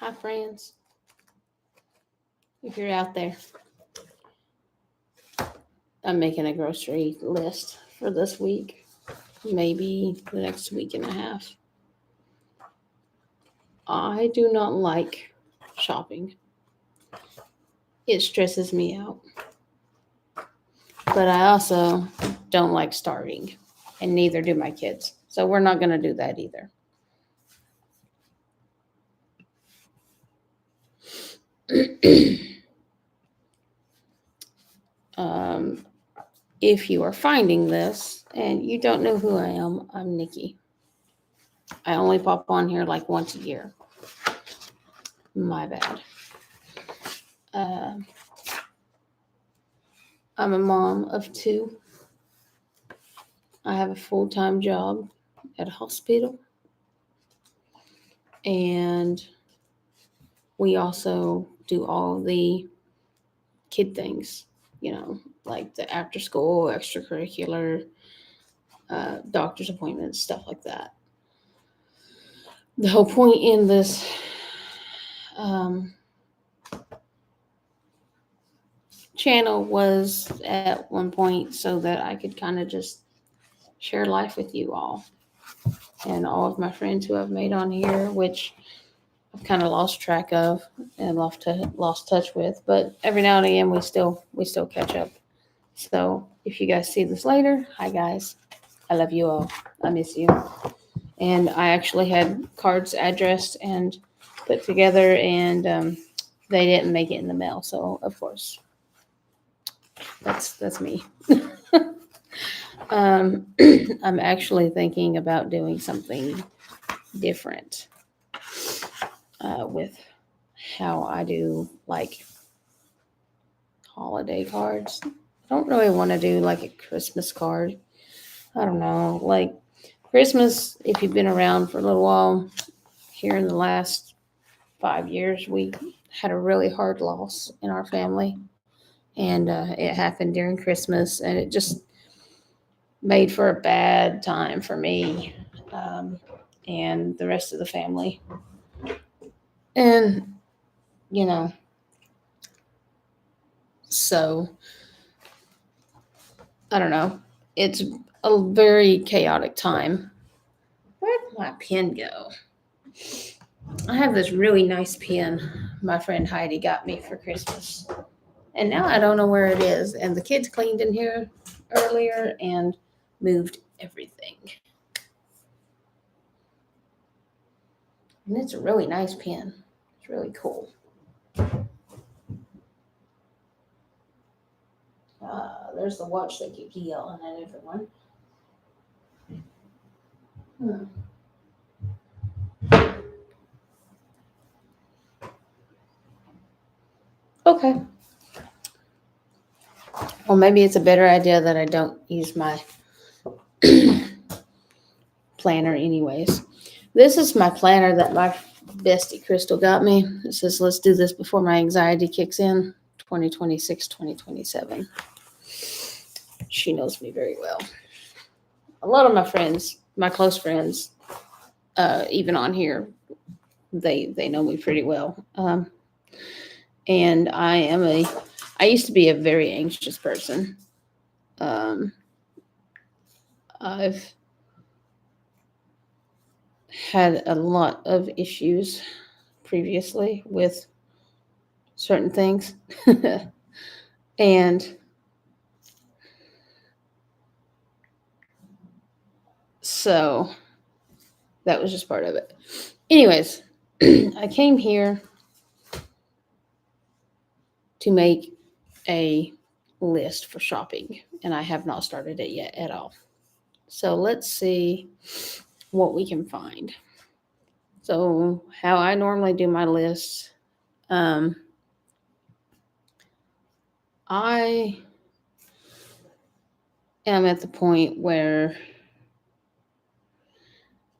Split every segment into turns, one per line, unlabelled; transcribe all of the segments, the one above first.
Hi, friends. If you're out there, I'm making a grocery list for this week, maybe the next week and a half. I do not like shopping, it stresses me out. But I also don't like starving, and neither do my kids. So we're not going to do that either. um, if you are finding this and you don't know who I am, I'm Nikki. I only pop on here like once a year. My bad. Uh, I'm a mom of two. I have a full-time job at a hospital. And we also do all the kid things, like the after school, extracurricular, doctor's appointments, stuff like that. The whole point in this um, channel was at one point so that I could kind of just share life with you all and all of my friends who I've made on here, which I've kind of lost track of and lost touch with, but every now and again we still catch up. So if you guys see this later, hi guys, I love you all. I miss you. And I actually had cards addressed and put together, and they didn't make it in the mail. So of course, that's me. I'm actually thinking about doing something different with how I do like holiday cards. I don't really want to do like a Christmas card. I don't know, like Christmas, if you've been around for a little while, here in the last 5 years, we had a really hard loss in our family. And it happened during Christmas, and it just made for a bad time for me and the rest of the family. And, you know, so I don't know. It's a very chaotic time. Where'd my pen go? I have this really nice pen my friend Heidi got me for Christmas. And now I don't know where it is. And the kids cleaned in here earlier and moved everything. And it's a really nice pen. It's really cool. There's the watch that keeps yelling at everyone. Okay. Well, maybe it's a better idea that I don't use my planner anyways. This is my planner that my bestie Crystal got me. It says, let's do this before my anxiety kicks in, 2026, 2027. She knows me very well. A lot of my friends, my close friends, even on here, they know me pretty well. And I used to be a very anxious person. I've had a lot of issues previously with certain things. And so that was just part of it. Anyways, I came here to make a list for shopping, and I have not started it yet at all. So let's see what we can find. So how I normally do my lists, I am at the point where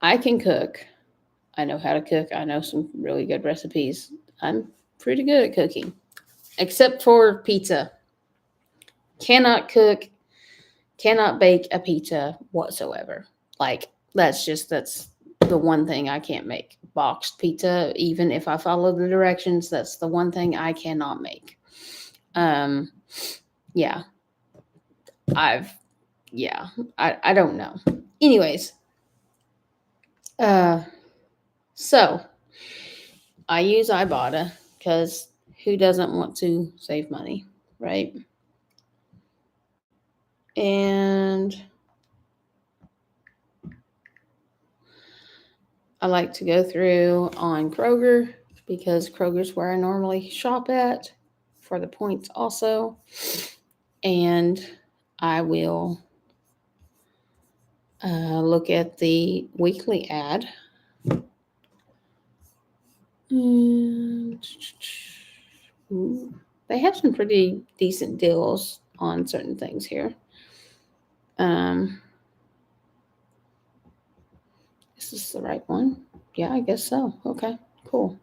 I can cook. I know how to cook. I know some really good recipes. I'm pretty good at cooking, except for pizza. Cannot cook, cannot bake a pizza whatsoever. Like, that's the one thing I can't make. boxed pizza. Even if I follow the directions, that's the one thing I cannot make. Yeah, I've, yeah, I don't know. Anyways, so I use Ibotta because who doesn't want to save money, right? And I like to go through on Kroger because Kroger's where I normally shop at for the points also. And I will look at the weekly ad. And ooh, they have some pretty decent deals on certain things here. Is this the right one? Yeah, I guess so. Okay, cool.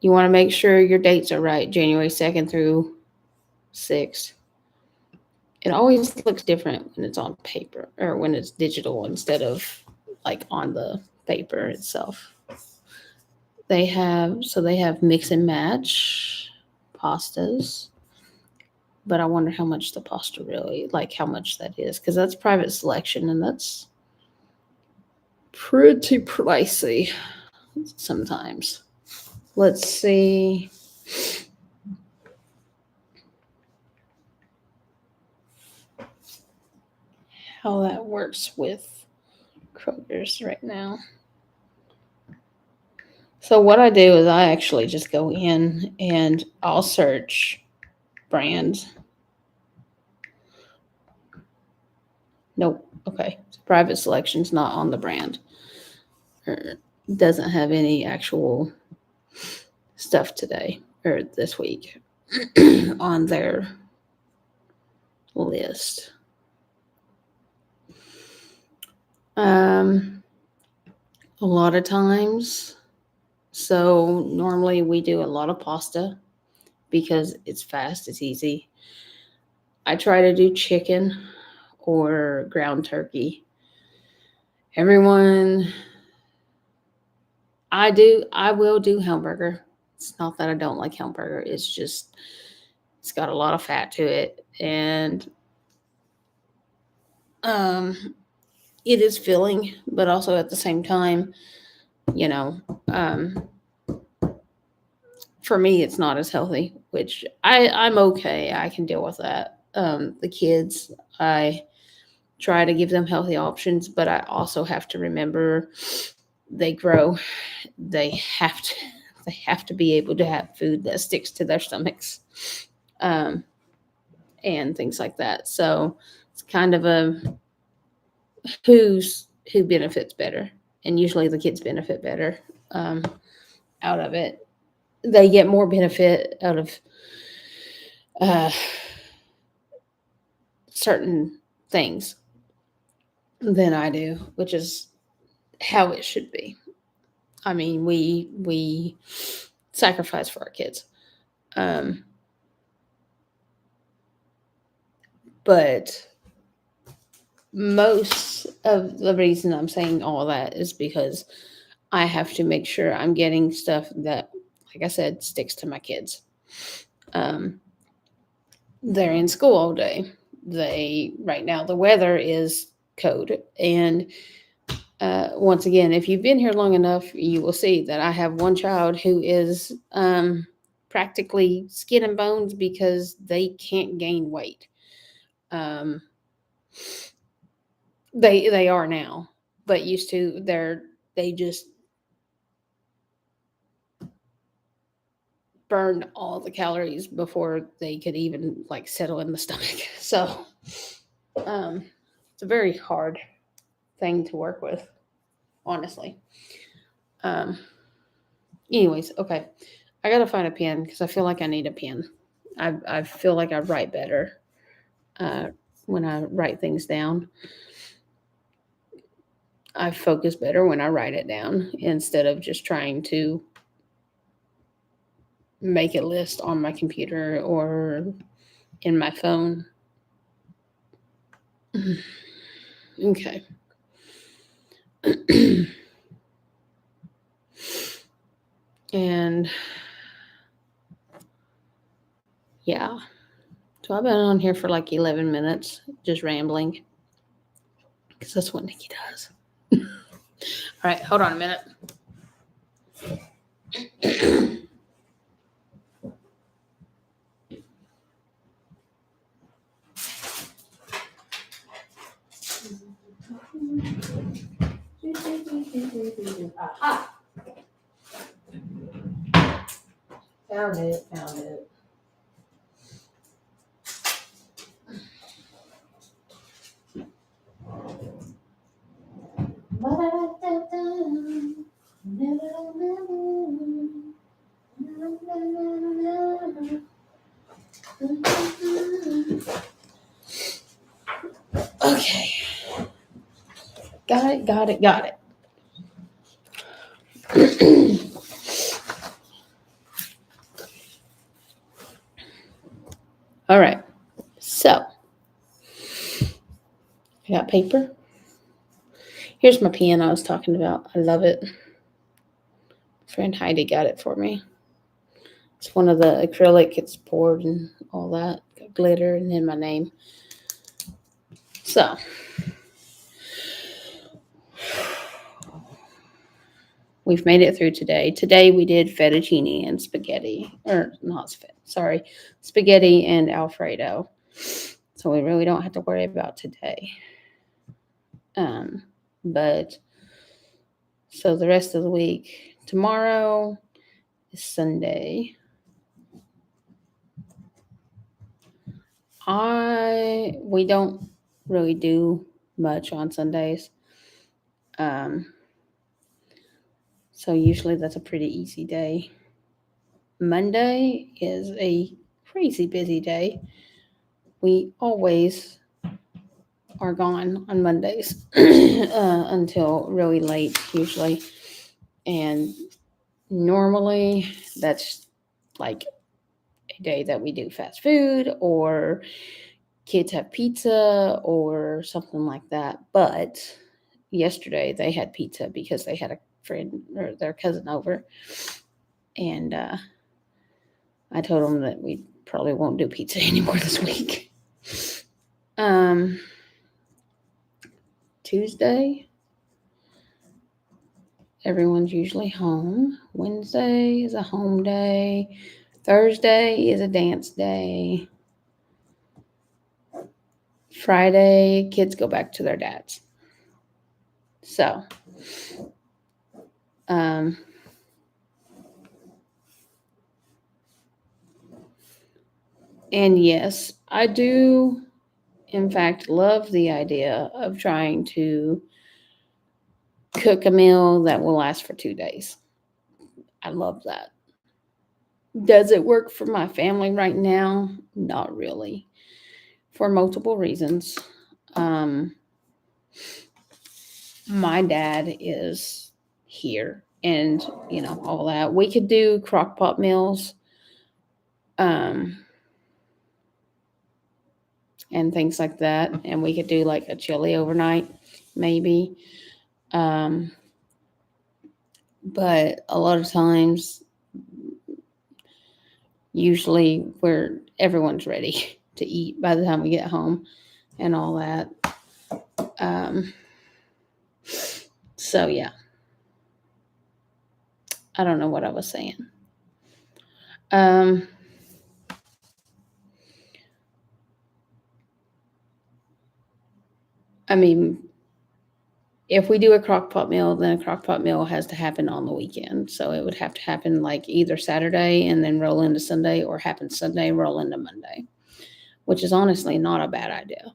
You want to make sure your dates are right, January 2nd through 6th. It always looks different when it's on paper or when it's digital instead of like on the paper itself. They have mix and match pastas, but I wonder how much the pasta really, like how much that is, because that's private selection and that's pretty pricey sometimes. Let's see. How that works with Kroger's right now. So what I do is I actually just go in and I'll search brands. Nope. Okay. So private selection's not on the brand. Or doesn't have any actual stuff today or this week on their list. A lot of times, so normally we do a lot of pasta because it's fast, it's easy. I try to do chicken or ground turkey. Everyone, I will do hamburger. It's not that I don't like hamburger, it's just, it's got a lot of fat to it. And it is filling, but also at the same time, you know, for me, it's not as healthy, which I'm okay. I can deal with that. The kids, I try to give them healthy options, but I also have to remember they grow. They have to they have to be able to have food that sticks to their stomachs, um, and things like that. So it's kind of a who benefits better, and usually the kids benefit better out of it. They get more benefit out of uh, certain things than I do, which is how it should be. I mean, we sacrifice for our kids, um, but most of the reason I'm saying all that is because I have to make sure I'm getting stuff that, like I said, sticks to my kids. Um, they're in school all day. They right now the weather is cold, and once again, if you've been here long enough, you will see that I have one child who is practically skin and bones because they can't gain weight. Um, they are now, but used to they just burned all the calories before they could even like settle in the stomach. So it's a very hard thing to work with, honestly. Um, anyways, okay. I gotta find a pen because I feel like I need a pen. I feel like I write better uh, when I write things down. I focus better when I write it down instead of just trying to make a list on my computer or in my phone. Okay. And yeah. So I've been on here for like 11 minutes, just rambling. Because that's what Nikki does. All right, hold on a minute. Aha. Found it. Okay. Got it. All right. So, I got paper. Here's my pen I was talking about. I love it. Friend Heidi got it for me. It's one of the acrylic. It's poured and all that. Got glitter and then my name. So, we've made it through today. Today we did fettuccine and spaghetti. Or not, spaghetti and Alfredo. So we really don't have to worry about today. But so the rest of the week, tomorrow is Sunday. We don't really do much on Sundays. So usually that's a pretty easy day. Monday is a crazy busy day. We always are gone on Mondays until really late, usually. And normally that's like a day that we do fast food or kids have pizza or something like that. But yesterday they had pizza because they had a friend or their cousin over. And I told them that we probably won't do pizza anymore this week. Tuesday, everyone's usually home. Wednesday is a home day. Thursday is a dance day. Friday, kids go back to their dads. So, and yes, I do, in fact, love the idea of trying to cook a meal that will last for 2 days. I love that. Does it work for my family right now? Not really, for multiple reasons. My dad is here and, all that. We could do crock pot meals and things like that. And we could do like a chili overnight, maybe. But a lot of times, usually where everyone's ready to eat by the time we get home and all that. So yeah, I don't know what I was saying. I mean, if we do a crock pot meal, then a crock pot meal has to happen on the weekend. So it would have to happen like either Saturday and then roll into Sunday, or happen Sunday, roll into Monday, which is honestly not a bad idea.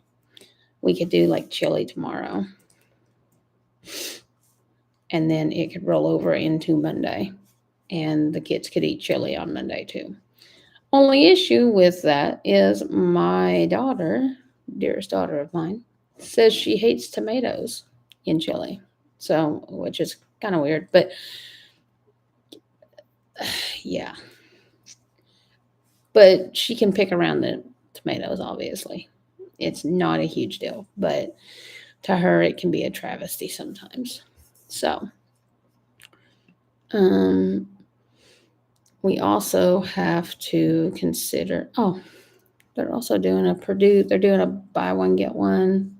We could do like chili tomorrow, and then it could roll over into Monday, and the kids could eat chili on Monday too. Only issue with that is my daughter, dearest daughter of mine, says she hates tomatoes in chili. So, which is kind of weird, but yeah. But she can pick around the tomatoes, obviously. It's not a huge deal, but to her, it can be a travesty sometimes. So, we also have to consider, they're also doing a Purdue, they're doing a buy one, get one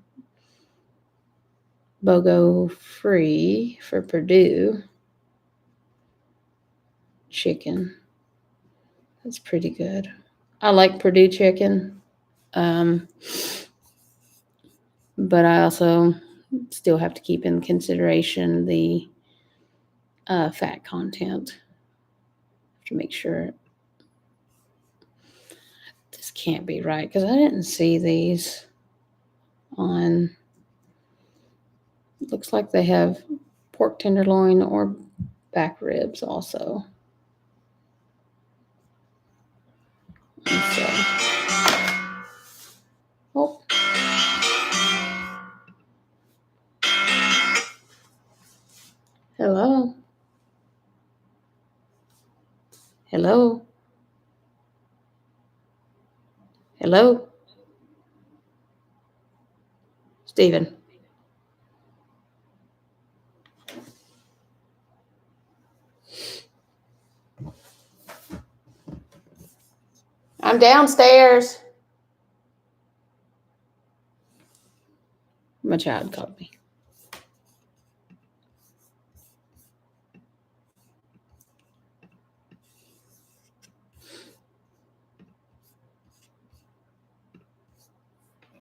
BOGO free for Purdue chicken. That's pretty good. I like Purdue chicken. But I also still have to keep in consideration the fat content to make sure this can't be right, because I didn't see these on. Looks like they have pork tenderloin or back ribs also. So, oh. Hello. Hello. Hello. Stephen. I'm downstairs. My child called me.